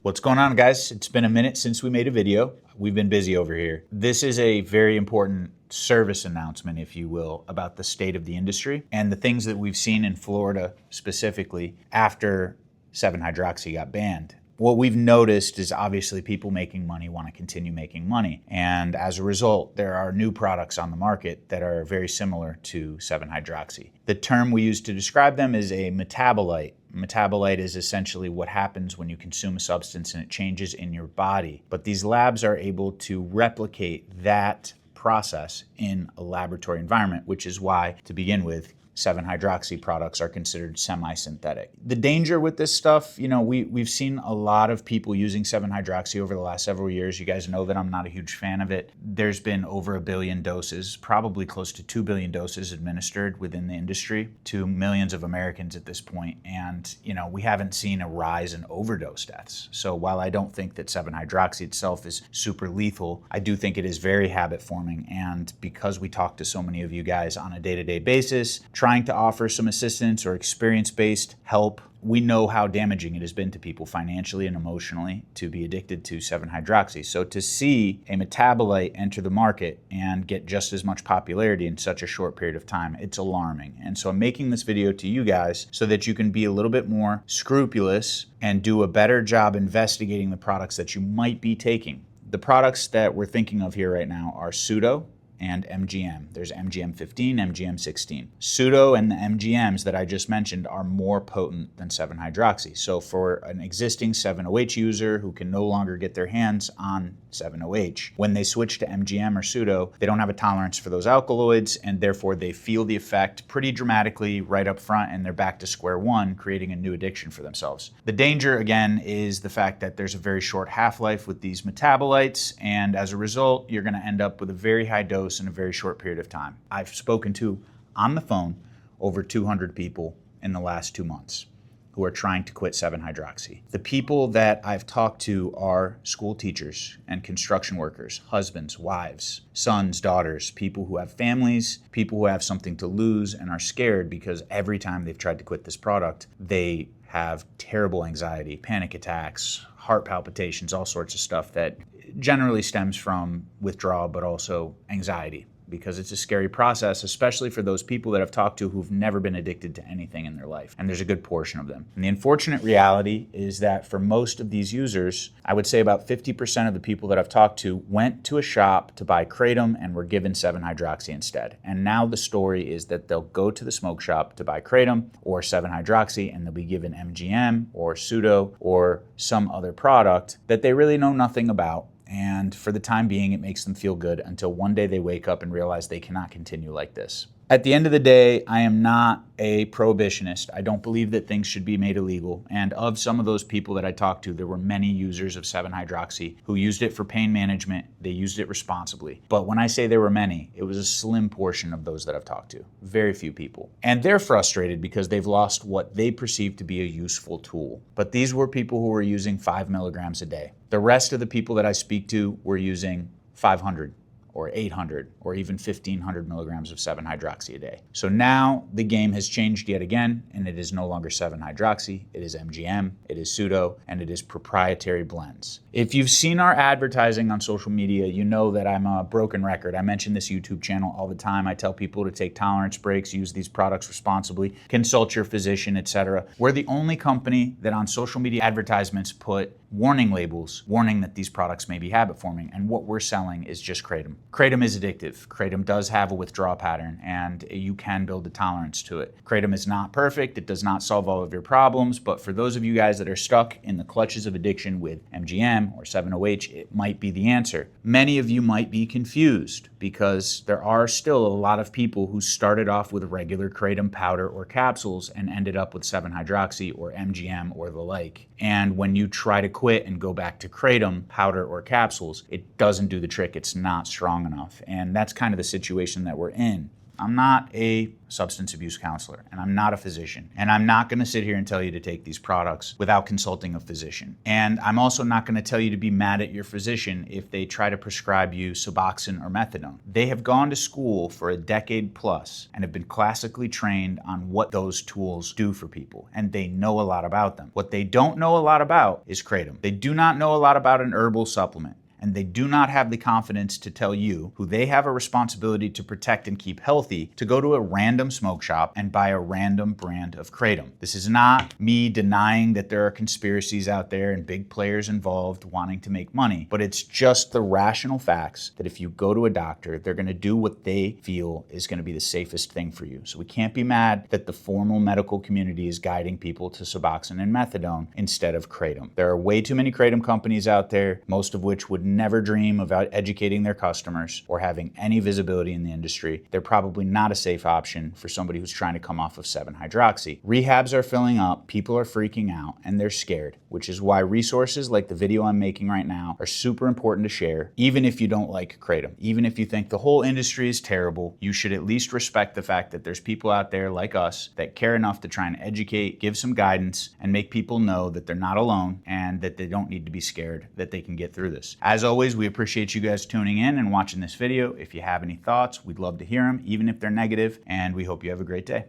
What's going on, guys? It's been a minute since we made a video. We've been busy over here. This is a very important service announcement, if you will, about the state of the industry and the things that we've seen in Florida specifically after 7-hydroxy got banned. What we've noticed is obviously people making money want to continue making money. And as a result, there are new products on the market that are very similar to 7-hydroxy. The term we use to describe them is a metabolite. Metabolite is essentially what happens when you consume a substance and it changes in your body. But these labs are able to replicate that process in a laboratory environment, which is why, to begin with, 7-hydroxy products are considered semi-synthetic. The danger with this stuff, we've seen a lot of people using 7-hydroxy over the last several years. You guys know that I'm not a huge fan of it. There's been over 1 billion doses, probably close to 2 billion doses administered within the industry to millions of Americans at this point. And, we haven't seen a rise in overdose deaths. So while I don't think that 7-hydroxy itself is super lethal, I do think it is very habit forming. And because we talk to so many of you guys on a day-to-day basis, trying to offer some assistance or experience-based help, we know how damaging it has been to people financially and emotionally to be addicted to 7-hydroxy. So to see a metabolite enter the market and get just as much popularity in such a short period of time, it's alarming. And so I'm making this video to you guys so that you can be a little bit more scrupulous and do a better job investigating the products that you might be taking. The products that we're thinking of here right now are Pseudo and MGM. There's MGM 15, MGM 16. Pseudo and the MGMs that I just mentioned are more potent than 7-hydroxy. So for an existing 7-OH user who can no longer get their hands on 7-OH, when they switch to MGM or Pseudo, they don't have a tolerance for those alkaloids, and therefore they feel the effect pretty dramatically right up front, and they're back to square one, creating a new addiction for themselves. The danger, again, is the fact that there's a very short half-life with these metabolites, and as a result, you're gonna end up with a very high dose in a very short period of time. I've spoken to, on the phone, over 200 people in the last 2 months who are trying to quit 7-hydroxy. The people that I've talked to are school teachers and construction workers, husbands, wives, sons, daughters, people who have families, people who have something to lose and are scared because every time they've tried to quit this product, they have terrible anxiety, panic attacks, heart palpitations, all sorts of stuff that generally stems from withdrawal, but also anxiety, because it's a scary process, especially for those people that I've talked to who've never been addicted to anything in their life. And there's a good portion of them. And the unfortunate reality is that for most of these users, I would say about 50% of the people that I've talked to went to a shop to buy Kratom and were given 7-hydroxy instead. And now the story is that they'll go to the smoke shop to buy Kratom or 7-hydroxy, and they'll be given MGM or Pseudo or some other product that they really know nothing about. And for the time being, it makes them feel good until one day they wake up and realize they cannot continue like this. At the end of the day, I am not a prohibitionist. I don't believe that things should be made illegal. And of some of those people that I talked to, there were many users of 7-hydroxy who used it for pain management. They used it responsibly. But when I say there were many, it was a slim portion of those that I've talked to. Very few people. And they're frustrated because they've lost what they perceive to be a useful tool. But these were people who were using 5 milligrams a day. The rest of the people that I speak to were using 500 or 800 or even 1,500 milligrams of 7-hydroxy a day. So now the game has changed yet again, and it is no longer 7-hydroxy, it is MGM, it is Pseudo, and it is proprietary blends. If you've seen our advertising on social media, you know that I'm a broken record. I mention this YouTube channel all the time. I tell people to take tolerance breaks, use these products responsibly, consult your physician, etc. We're the only company that on social media advertisements put warning labels warning that these products may be habit forming, and what we're selling is just Kratom. Kratom is addictive. Kratom does have a withdrawal pattern, and you can build a tolerance to it. Kratom is not perfect. It does not solve all of your problems, but for those of you guys that are stuck in the clutches of addiction with MGM or 7-OH, it might be the answer. Many of you might be confused because there are still a lot of people who started off with regular Kratom powder or capsules and ended up with 7-hydroxy or MGM or the like. And when you try to quit and go back to Kratom powder or capsules, it doesn't do the trick. It's not strong enough. And that's kind of the situation that we're in. I'm not a substance abuse counselor, and I'm not a physician, and I'm not going to sit here and tell you to take these products without consulting a physician. And I'm also not going to tell you to be mad at your physician if they try to prescribe you Suboxone or methadone. They have gone to school for a decade plus and have been classically trained on what those tools do for people, and they know a lot about them. What they don't know a lot about is Kratom. They do not know a lot about an herbal supplement. And they do not have the confidence to tell you, who they have a responsibility to protect and keep healthy, to go to a random smoke shop and buy a random brand of Kratom. This is not me denying that there are conspiracies out there and big players involved wanting to make money, but it's just the rational facts that if you go to a doctor, they're going to do what they feel is going to be the safest thing for you. So we can't be mad that the formal medical community is guiding people to Suboxone and methadone instead of Kratom. There are way too many Kratom companies out there, most of which would never dream of educating their customers or having any visibility in the industry. They're probably not a safe option for somebody who's trying to come off of 7-hydroxy. Rehabs are filling up, people are freaking out, and they're scared, which is why resources like the video I'm making right now are super important to share. Even if you don't like Kratom, even if you think the whole industry is terrible, you should at least respect the fact that there's people out there like us that care enough to try and educate, give some guidance, and make people know that they're not alone and that they don't need to be scared, that they can get through this. As always, we appreciate you guys tuning in and watching this video. If you have any thoughts, we'd love to hear them, even if they're negative, and we hope you have a great day.